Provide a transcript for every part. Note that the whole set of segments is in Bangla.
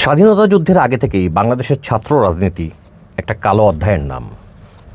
স্বাধীনতা যুদ্ধের আগে থেকেই বাংলাদেশের ছাত্র রাজনীতি একটা কালো অধ্যায়ের নাম,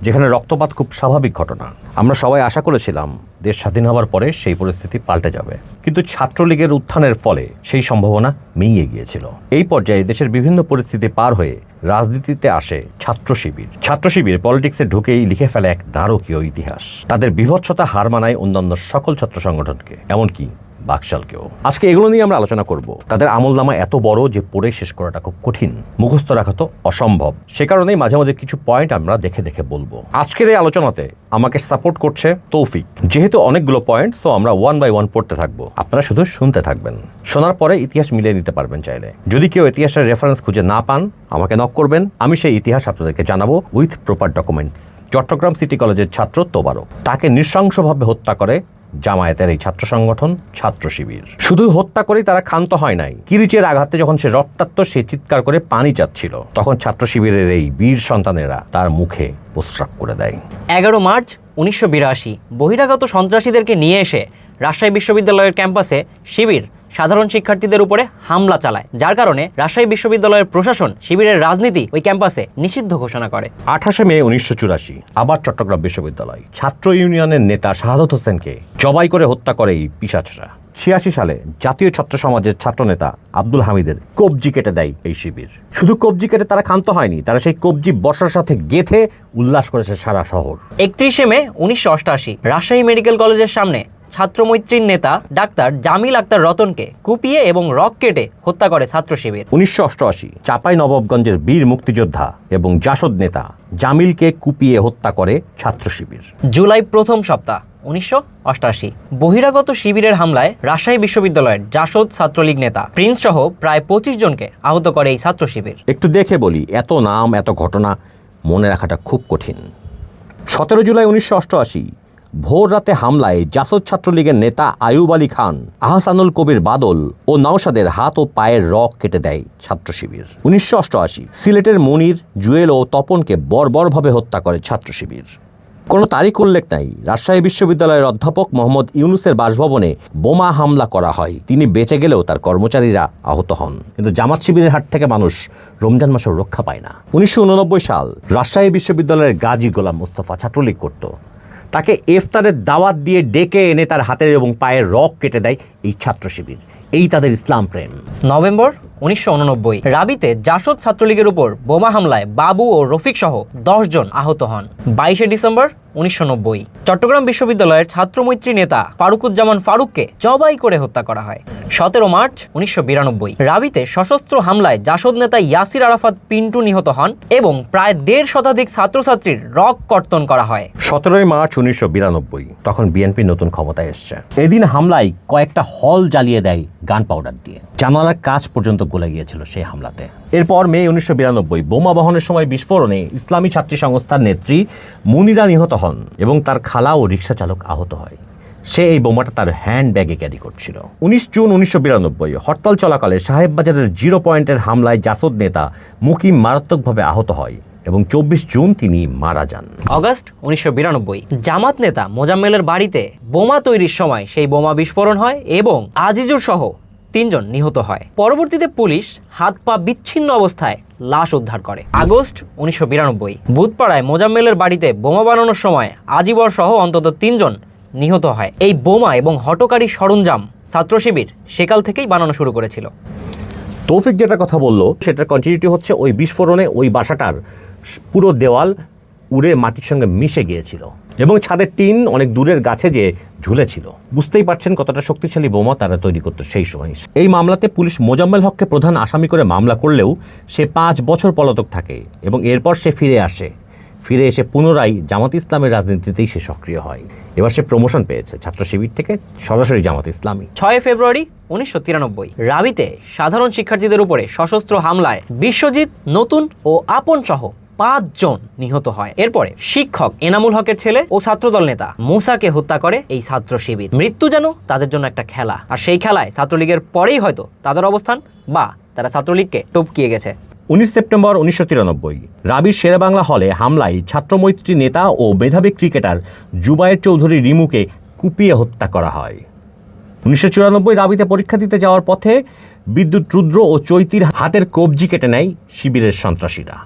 যেখানে রক্তপাত খুব স্বাভাবিক ঘটনা। আমরা সবাই আশা করেছিলাম দেশ স্বাধীন হওয়ার পরে সেই পরিস্থিতি পাল্টে যাবে, কিন্তু ছাত্রলীগের উত্থানের ফলে সেই সম্ভাবনা মিইয়ে গিয়েছিল। এই পর্যায়ে দেশের বিভিন্ন পরিস্থিতি পার হয়ে রাজনীতিতে আসে ছাত্র শিবির। ছাত্র শিবির পলিটিক্সে ঢুকেই লিখে ফেলে এক নারকীয় ইতিহাস। তাদের বিভৎসতা হার মানায় অন্যান্য সকল ছাত্র সংগঠনকে, এমনকি বাকশালকেও। আজকে এগুলো নিয়ে আমরা আলোচনা করব। তাদের আমলনামা এত বড় যে পড়ে শেষ করাটা খুব কঠিন, মুখস্থ রাখা তো অসম্ভব। সে কারণেই মাঝে মাঝে কিছু পয়েন্ট আমরা দেখে দেখে বলবো। আজকের এই আলোচনাতে আমাকে সাপোর্ট করছে তৌফিক। যেহেতু অনেকগুলো পয়েন্ট, সো আমরা ওয়ান বাই ওয়ান পড়তে থাকবো, আপনারা শুধু শুনতে থাকবেন। শোনার পরে ইতিহাস মিলিয়ে নিতে পারবেন চাইলে। যদি কেউ ইতিহাসের রেফারেন্স খুঁজে না পান, আমাকে নক করবেন, আমি সেই ইতিহাস আপনাদেরকে জানাবো with proper documents. Chittagong city কলেজের ছাত্র তোবারক, তাকে নৃশংসভাবে হত্যা করে জামায়াতের এই ছাত্র সংগঠন ছাত্র শিবির। শুধু হত্যা করেই তারা ক্ষান্ত হয় নাই, কিরিচের আঘাতে যখন সে রক্তাক্ত, সে চিৎকার করে পানি চাচ্ছিল, তখন ছাত্র শিবিরের এই বীর সন্তানেরা তার মুখে প্রস্রাব করে দেয়। 11 মার্চ 1982 বহিরাগত সন্ত্রাসীদেরকে নিয়ে এসে রাজশাহী বিশ্ববিদ্যালয়ের ক্যাম্পাসে শিবির সাধারণ শিক্ষার্থীদের উপরে হামলা চালায়, যার কারণে রাজশাহী বিশ্ববিদ্যালয়ের প্রশাসন শিবিরের রাজনীতি ওই ক্যাম্পাসে নিষিদ্ধ ঘোষণা করে। 28 মে 1984 আবার চট্টগ্রাম বিশ্ববিদ্যালয় ছাত্র ইউনিয়নের নেতা শাহাদত হোসেনকে জবাই করে হত্যা করে এই পিশাচরা। 86 সালে জাতীয় ছাত্র সমাজের ছাত্রনেতা আব্দুল হামিদের কবজি কেটে দেয় এই শিবির। শুধু কবজি কেটে তারা ক্ষান্ত হয়নি, তারা সেই কবজি বর্ষার সাথে গেথে উল্লাস করেছে সারা শহর। 31 মে 1988 রাজশাহী মেডিকেল কলেজের সামনে ছাত্রমৈত্রীর নেতা ডাক্তার জামিল আক্তার রতনকে কুপিয়ে এবং রক কেটে হত্যা করে ছাত্র শিবির। 1988 চাঁপাই নবাবগঞ্জের বীর মুক্তিযোদ্ধা এবং জাসদ নেতা জামিলকে কুপিয়ে হত্যা করে ছাত্র শিবির। জুলাই প্রথম সপ্তাহ 1988 বহিরাগত শিবিরের হামলায় রাজশাহী বিশ্ববিদ্যালয়ের জাসদ ছাত্রলীগ নেতা প্রিন্স সহ প্রায় 25 জনকে আহত করে এই ছাত্র শিবির। একটু দেখে বলি, এত নাম এত ঘটনা মনে রাখাটা খুব কঠিন। 17 জুলাই 1988 ভোর রাতে হামলায় জাসদ ছাত্রলীগের নেতা আয়ুব আলী খান, আহসানুল কবির বাদল ও নওশাদের হাত ও পায়ের রক কেটে দেয় ছাত্র শিবির। 1988 সিলেটের মনির, জুয়েল ও তপনকে বর্বরভাবে হত্যা করে ছাত্র শিবির। কোনো তারিখ উল্লেখ নাই। রাজশাহী বিশ্ববিদ্যালয়ের অধ্যাপক মোহাম্মদ ইউনুসের বাসভবনে বোমা হামলা করা হয়, তিনি বেঁচে গেলেও তার কর্মচারীরা আহত হন। কিন্তু জামাত শিবিরের হাত থেকে মানুষ রমজান মাসেও রক্ষা পায় না। 1989 সাল রাজশাহী বিশ্ববিদ্যালয়ের গাজী গোলাম মোস্তফা ছাত্রলীগ করত, তাকে ইফতারের দাওয়াত দিয়ে ডেকে এনে তার হাতের এবং পায়ের রক কেটে দেয় এই ছাত্র শিবির। এই তাদের ইসলাম প্রেম। নভেম্বর 1989 রাবিতে জাসদ ছাত্রলীগের উপর বোমা হামলায় বাবু ও রফিক সহ 10 জন আহত হন। 22 ডিসেম্বর 1990 চট্টগ্রাম বিশ্ববিদ্যালয়ের ছাত্রমৈত্রী নেতা ফারুকুজ্জামান ফারুককে জবাই করে হত্যা করা হয়। 17 মার্চ 1992 রাবিতে সশস্ত্র হামলায় জাসদ নেতা ইয়াসির আরাফাত পিন্টু নিহত হন এবং প্রায় 1.5 শতাধিক ছাত্রছাত্রীর রক কর্তন করা হয়। 17 মার্চ 1992 তখন বিএনপি নতুন ক্ষমতায় এসছে। এদিন হামলায় কয়েকটা হল জ্বালিয়ে দেয় গান পাউডার দিয়ে, জানালার কাচ পর্যন্ত গলে গিয়েছিল সেই হামলাতে। এরপর মে 1992 বোমা বহনের সময় বিস্ফোরণে ইসলামী ছাত্রী সংস্থার নেত্রী মুনিরা নিহত হন এবং তার খালা ও রিক্সা চালক আহত হয়। সে এই বোমাটা তার হ্যান্ড ব্যাগে ক্যারি করছিল। 19 জুন 1992 হরতাল চলাকালে সাহেববাজারের 0 পয়েন্টের হামলায় জাসদ নেতা মুকিম মারাত্মকভাবে আহত হয় এবং 24 জুন তিনি মারা যান। অগাস্ট 1992 জামাত নেতা মোজাম্মেলের বাড়িতে বোমা তৈরির সময় সেই বোমা বিস্ফোরণ হয় এবং আজিজুর সহ 3 জন নিহত হয়। পরবর্তীতে পুলিশ হাত পা বিচ্ছিন্ন অবস্থায় লাশ উদ্ধার করে। আগস্ট 1992 বুধপাড়ায় মোজাম্মেলের বাড়িতে বোমা বানানোর সময় আজিবর সহ অন্তত 3 জন নিহত হয়। এই বোমা এবং হটকারী সরঞ্জাম ছাত্র শিবির সেকাল থেকেই বানানো শুরু করেছিল। তৌফিক যেটা কথা বললো সেটার কন্টিনিউটি হচ্ছে, ওই বিস্ফোরণে ওই বাসাটার পুরো দেওয়াল উড়ে মাটির সঙ্গে মিশে গিয়েছিল এবং ছাদের টিন অনেক দূরের গাছে যে ঝুলেছিল। বুঝতেই পারছেন কতটা শক্তিশালী বোমা তারা তৈরি করতো সেই সময়। এই মামলাতে পুলিশ মোজাম্মেল হককে প্রধান আসামি করে মামলা করলেও সে 5 বছর পলাতক থাকে এবং এরপর সে ফিরে এসে পুনরায় জামাত ইসলামের রাজনীতিতেই সে সক্রিয় হয়। এবার সে প্রমোশন পেয়েছে ছাত্র শিবির থেকে সরাসরি জামাত ইসলামী। 6 ফেব্রুয়ারি 1993 রাবিতে সাধারণ শিক্ষার্থীদের উপরে সশস্ত্র হামলায় বিশ্বজিৎ, নতুন ও আপন সহ 5 জন নিহত হয়। এরপরে শিক্ষক এনামুল হকের ছেলে ও ছাত্রদল নেতা মুসাকে হত্যা করে এই ছাত্র শিবির। মৃত্যু যেন তাদের জন্য একটা খেলা, আর সেই খেলায় ছাত্রলীগের পরেই হয়তো তাদের অবস্থান বা তারা ছাত্রলীগকে টপকিয়ে গেছে। 19 সেপ্টেম্বর 1993 রাবির শেরেবাংলা হলে হামলায় ছাত্রমৈত্রী নেতা ও মেধাবী ক্রিকেটার জুবায়ের চৌধুরী রিমুকে কুপিয়ে হত্যা করা হয়। 1994 রাবিতে পরীক্ষা দিতে যাওয়ার পথে বিদ্যুৎ রুদ্র ও চৈতির হাতের কবজি কেটে নেয় শিবিরের সন্ত্রাসীরা।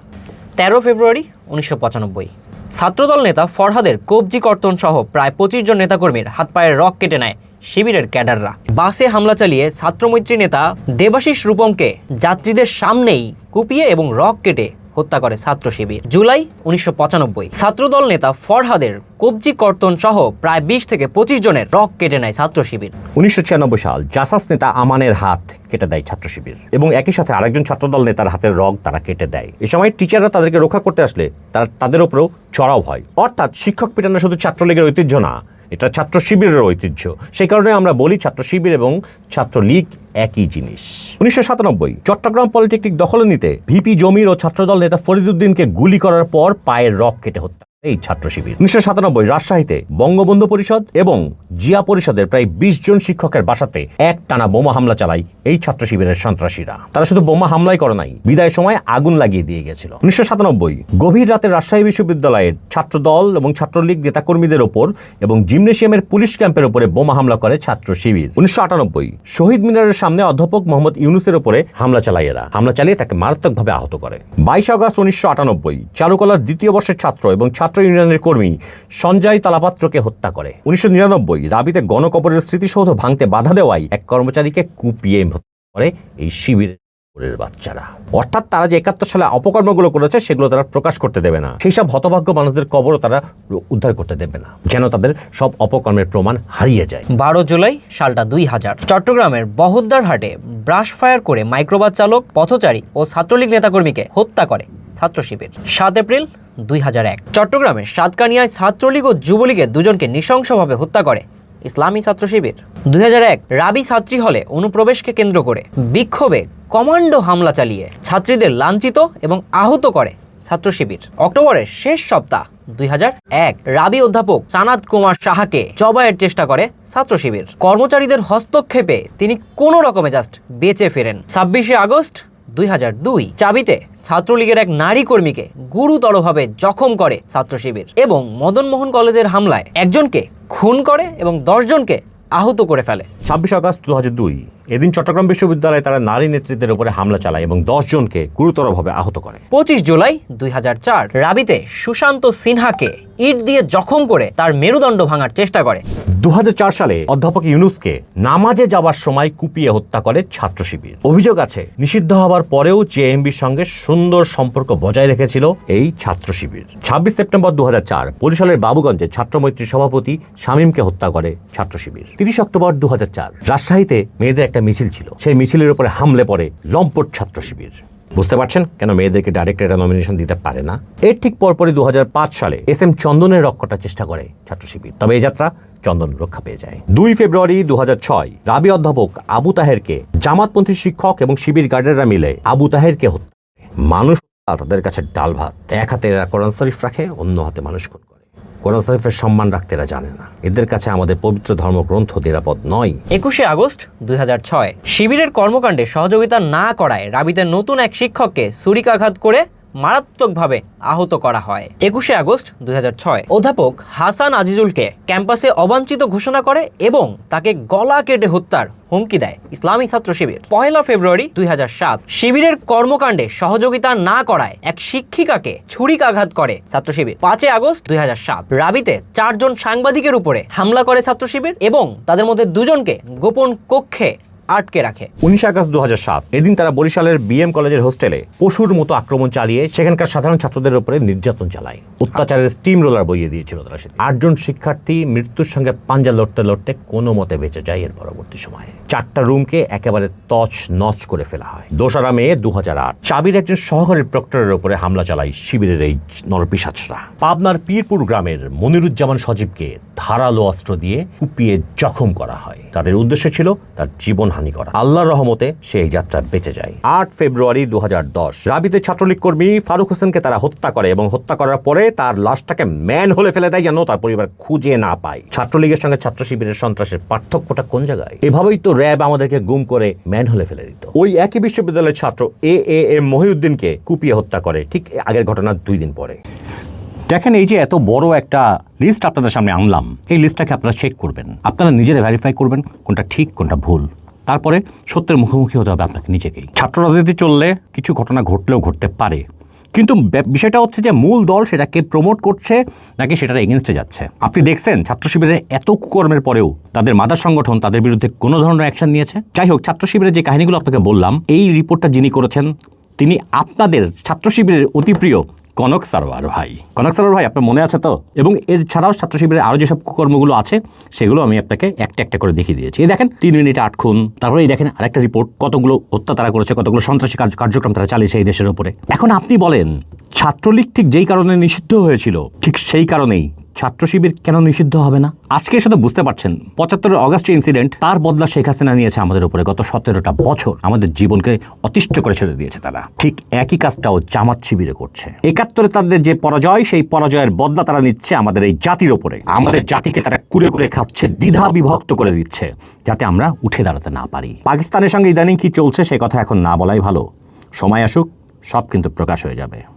13 ফেব্রুয়ারি 1995 ছাত্রদল নেতা ফরহাদের কবজি কর্তন সহ প্রায় 25 জন নেতাকর্মীর হাত পায়ের রক কেটে নেয় শিবিরের ক্যাডাররা। বাসে হামলা চালিয়ে ছাত্রমৈত্রী নেতা দেবাশিস রূপমকে যাত্রীদের সামনেই কুপিয়ে এবং রক কেটে হত্যা করে ছাত্র শিবির। জুলাই 1995 ছাত্রদল নেতা ফরহাদের কবজি কর্তন সহ প্রায় 20 থেকে 25 জনের রক কেটে নেয় ছাত্র শিবির। 1996 সাল জাসাস নেতা আমানের হাত কেটে দেয় ছাত্র শিবির এবং একই সাথে আরেকজন ছাত্রদল নেতার হাতের রগ তারা কেটে দেয়। এ সময় টিচাররা তাদেরকে রক্ষা করতে আসলে তারা তাদের উপরেও চড়াও হয়। অর্থাৎ শিক্ষক পিটানো শুধু ছাত্রলীগের ঐতিহ্য না, এটা ছাত্র শিবিরের ঐতিহ্য। সেই কারণে আমরা বলি ছাত্র শিবির এবং ছাত্রলীগ একই জিনিস। 1997 চট্টগ্রাম পলিটেকনিক দখলে নিতে ভিপি জমির ও ছাত্রদল নেতা ফরিদউদ্দিনকে গুলি করার পর পায়ের রগ কেটে হত্যা এই ছাত্র শিবির। 1997 রাজশাহীতে বঙ্গবন্ধু পরিষদ এবং জিয়া পরিষদের প্রায় 20 জন শিক্ষকের বাসাতে একটানা বোমা হামলা চালায় এই ছাত্র শিবিরের সন্ত্রাসীরা। তারা শুধু বোমা হামলাই করে নাই, বিদায় সময় আগুন লাগিয়ে দিয়ে গেছিল। 1997 গভীর রাতে রাজশাহী বিশ্ববিদ্যালয়ের ছাত্রদল এবং ছাত্রলীগ নেতাকর্মীদের ওপর এবং জিমনেশিয়ামের পুলিশ ক্যাম্পের উপরে বোমা হামলা করে ছাত্র শিবির। 1998 শহীদ মিনারের সামনে অধ্যাপক মোহাম্মদ ইউনুসের উপরে হামলা চালায় এরা। হামলা চালিয়ে তাকে মারাত্মকভাবে আহত করে। 22 আগস্ট 1998 চারুকলার দ্বিতীয় বর্ষের ছাত্র এবং ছাত্র ইউনিয়নের কর্মী সঞ্জয় তালাপাত্রকে হত্যা করে। 1999 রাবিতে গণকবরের স্মৃতিসৌধ ভাঙতে বাধা দেওয়ায় এক কর্মচারীকে কুপিয়ে হত্যা করে এই শিবিরের বাচ্চারা। অর্থাৎ তারা যে 71 সালে অপকর্মগুলো করেছে সেগুলো তারা প্রকাশ করতে দেবে না। সেই সব হতভাগ্য মানুষদের কবরও তারা উদ্ধার করতে দেবে না, যেন তাদের সব অপকর্মের প্রমাণ হারিয়ে যায়। 12 জুলাই সালটা 2000 চট্টগ্রামের বহদ্দার হাটে ব্রাশ ফায়ার করে মাইক্রোবাস চালক, পথচারী ও ছাত্রলীগ নেতাকর্মীকে হত্যা করে ছাত্র শিবির। 7 এপ্রিল 2001 চট্টগ্রামের সাতকানিয়ায় ছাত্রলীগ ও যুবলীগের দুজনকে নৃশংসভাবে হত্যা করে ইসলামী ছাত্র শিবির। 2001 রাবি ছাত্রী হলে অনুপ্রবেশকে কেন্দ্র করে বিক্ষোভে কমান্ডো হামলা চালিয়ে ছাত্রীদের লাঞ্ছিত এবং আহত করে ছাত্র শিবির। অক্টোবরের শেষ সপ্তাহ 2001 রাবি অধ্যাপক চানাত কুমার সাহাকে জবাইয়ের চেষ্টা করে ছাত্র শিবির। কর্মচারীদের হস্তক্ষেপে তিনি কোনো রকমে জাস্ট বেঁচে ফেরেন। 26 আগস্ট 2002 চাবিতে ছাত্রলীগের এক নারী কর্মীকে গুরুতরভাবে জখম করে ছাত্র শিবির এবং মদন মোহন কলেজের হামলায় একজনকে খুন করে এবং 10 জনকে আহত করে ফেলে। 26 আগস্ট 2002 এদিন চট্টগ্রাম বিশ্ববিদ্যালয়ে তারা নারী নেতৃত্বের উপরে হামলা চালায় এবং 10 জনকে গুরুতরভাবে আহত করে। 25 জুলাই 2004 রাবিতে সুশান্ত সিনহাকে ইট দিয়ে জখম করে তার মেরুদণ্ড ভাঙার চেষ্টা করে। 2004 সালে অধ্যাপক ইউনুসকে নামাজে যাওয়ার সময় কুপিয়ে হত্যা করে ছাত্র শিবির। অভিযোগ আছে নিষিদ্ধ হওয়ার পরেও জেএমবির সঙ্গে সুন্দর সম্পর্ক বজায় রেখেছিল এই ছাত্র শিবির। 26 সেপ্টেম্বর 2004 বরিশালের বাবুগঞ্জে ছাত্রমৈত্রী সভাপতি শামীমকে হত্যা করে ছাত্র শিবির। 30 অক্টোবর 2004 রাজশাহীতে মেয়েদের একটা মিছিল ছিল, সেই মিছিলের উপরে হামলে পড়ে লম্পট ছাত্র শিবির। বুঝতে পারছেন কেন মেয়েদেরকে ডাইরেক্ট এটা নমিনেশন দিতে পারে না। এর ঠিক পরপরই 2005 সালে SM চন্দনের রক্ষার চেষ্টা করে ছাত্র শিবির, তবে এই যাত্রা চন্দন রক্ষা পেয়ে যায়। 2 ফেব্রুয়ারি 2006 রাবি অধ্যাপক আবু তাহেরকে জামাতপন্থী শিক্ষক এবং শিবির গার্ডেররা মিলে আবু তাহেরকে হত্যা করে। মানুষ তাদের কাছে ডাল ভাত, এক হাতে এরা কোরআন শরীফ রাখে, অন্য হাতে মানুষ খুন করে। কোরআন শরীফের সম্মান রাখতে এরা জানে না। এদের কাছে আমাদের পবিত্র ধর্মগ্রন্থ নিরাপদ নয়। 21 আগস্ট 2006 শিবিরের কর্মকাণ্ডে সহযোগিতা না করায় রাবিতে নতুন এক শিক্ষককে ছুরিকাঘাত করে মারাত্মকভাবে আহত করা হয়। 21 আগস্ট 2006 অধ্যাপক হাসান আজিজুলকে ক্যাম্পাসে অবাঞ্ছিত ঘোষণা করে এবং তাকে গলা কেটে হত্যার হুমকি দেয় ইসলামী ছাত্র শিবির। 1 ফেব্রুয়ারি 2007 শিবিরের কর্মকাণ্ডে সহযোগিতা না করায় এক শিক্ষিকাকে ছুরিকাঘাত করে ছাত্র শিবির। 5 আগস্ট 2007 রাবিতে 4 জন সাংবাদিকের উপরে হামলা করে ছাত্র শিবির এবং তাদের মধ্যে 2 জনকে গোপন কক্ষে আটকে রাখে। 19 আগস্ট 2007 এদিন তারা বরিশালের BM কলেজের হোস্টেলে পশুর মতো আক্রমণ চালিয়ে সেখানকার সাধারণ ছাত্রদের উপরে নির্যাতন চালায়। অত্যাচারের স্টিম রোলার বইয়ে দিয়েছিল তারা। 8 জন শিক্ষার্থী মৃত্যুর সঙ্গে পাঞ্জা লড়তে লড়তে কোনো মতে বেঁচে যায়। এর পরবর্তী সময়ে 4টা রুমকে একেবারে তছ নচ করে ফেলা হয়। 2 মে 2008 চাবির একজন সহকারী প্রক্টরের উপরে হামলা চালায় শিবিরের এই নরপিশাচরা। পাবনার পীরপুর গ্রামের মনিরুজ্জামান সজীবকে ধারালো অস্ত্র দিয়ে কুপিয়ে জখম করা হয়। তাদের উদ্দেশ্য ছিল তার জীবন হানি করা। আল্লাহর রহমতে সেই যাত্রা বেঁচে যায়। 8 ফেব্রুয়ারি 2010 রাবিতে ছাত্রলীগ কর্মী ফারুক হোসেনকে তারা হত্যা করে এবং হত্যা করার পরে তার লাশটাকে ম্যান হলে ফেলে দেয় যেন তার পরিবার খুঁজে না পায়। ছাত্রলীগের সঙ্গে ছাত্র শিবিরের সন্ত্রাসের পার্থক্যটা কোন জায়গায়? এভাবেই তো র্যাব আমাদেরকে গুম করে ম্যান হলে ফেলে দিত। ওই একই বিশ্ববিদ্যালয়ের ছাত্র AAM মহিউদ্দিনকে কুপিয়ে হত্যা করে ঠিক আগের ঘটনার 2 দিন পরে। দেখেন, এই যে এত বড় একটা লিস্ট আপনাদের সামনে আনলাম, এই লিস্টটাকে আপনারা চেক করবেন, আপনারা নিজেরা ভেরিফাই করবেন কোনটা ঠিক কোনটা ভুল। তারপরে সত্যের মুখোমুখি হতে হবে আপনাকে নিজেকেই। ছাত্র রাজনীতি চললে কিছু ঘটনা ঘটলেও ঘটতে পারে, কিন্তু বিষয়টা হচ্ছে যে মূল দল সেটাকে প্রমোট করছে নাকি সেটার এগেনস্টে যাচ্ছে। আপনি দেখছেন ছাত্র শিবিরের এত কুকর্মের পরেও তাদের মাদার সংগঠন তাদের বিরুদ্ধে কোনো ধরনের অ্যাকশন নিয়েছে? যাই হোক, ছাত্র শিবিরের যে কাহিনীগুলো আপনাকে বললাম, এই রিপোর্টটা যিনি করেছেন তিনি আপনাদের ছাত্র শিবিরের অতি প্রিয় কনক সারোয়ার ভাই। কনক সারোয়ার ভাই, আপনার মনে আছে তো? এবং এর ছাড়াও ছাত্র শিবিরের আরও যেসব কুকর্মগুলো আছে সেগুলো আমি আপনাকে একটা একটা করে দেখিয়ে দিয়েছি। এই দেখেন 3 মিনিটে 8 খুন, তারপরে এই দেখেন আরেকটা রিপোর্ট, কতগুলো হত্যা তারা করেছে, কতগুলো সন্ত্রাসী কার্যক্রম তারা চালিয়েছে এই দেশের উপরে। এখন আপনি বলেন, ছাত্রলীগ ঠিক যেই কারণে নিষিদ্ধ হয়েছিল ঠিক সেই কারণেই ছাত্র শিবির কেন নিষিদ্ধ হবে না? আজকে শুধু বুঝতে পারছেন 75 অগস্ট ইনসিডেন্ট, তার বদলা শেখ হাসিনা নিয়েছে আমাদের উপরে গত 17টা বছর, আমাদের জীবনকে অতিষ্ঠ করে ছেড়ে দিয়েছে তারা। ঠিক একই কাজটাও জামাত শিবিরে করছে। 71-এ তাদের যে পরাজয়, সেই পরাজয়ের বদলা তারা নিচ্ছে আমাদের এই জাতির উপরে। আমাদের জাতিকে তারা কুরে কুরে খাচ্ছে, দ্বিধা বিভক্ত করে দিচ্ছে, যাতে আমরা উঠে দাঁড়াতে না পারি। পাকিস্তানের সঙ্গে ইদানিং কি চলছে সে কথা এখন না বলাই ভালো। সময় আসুক, সব কিন্তু প্রকাশ হয়ে যাবে।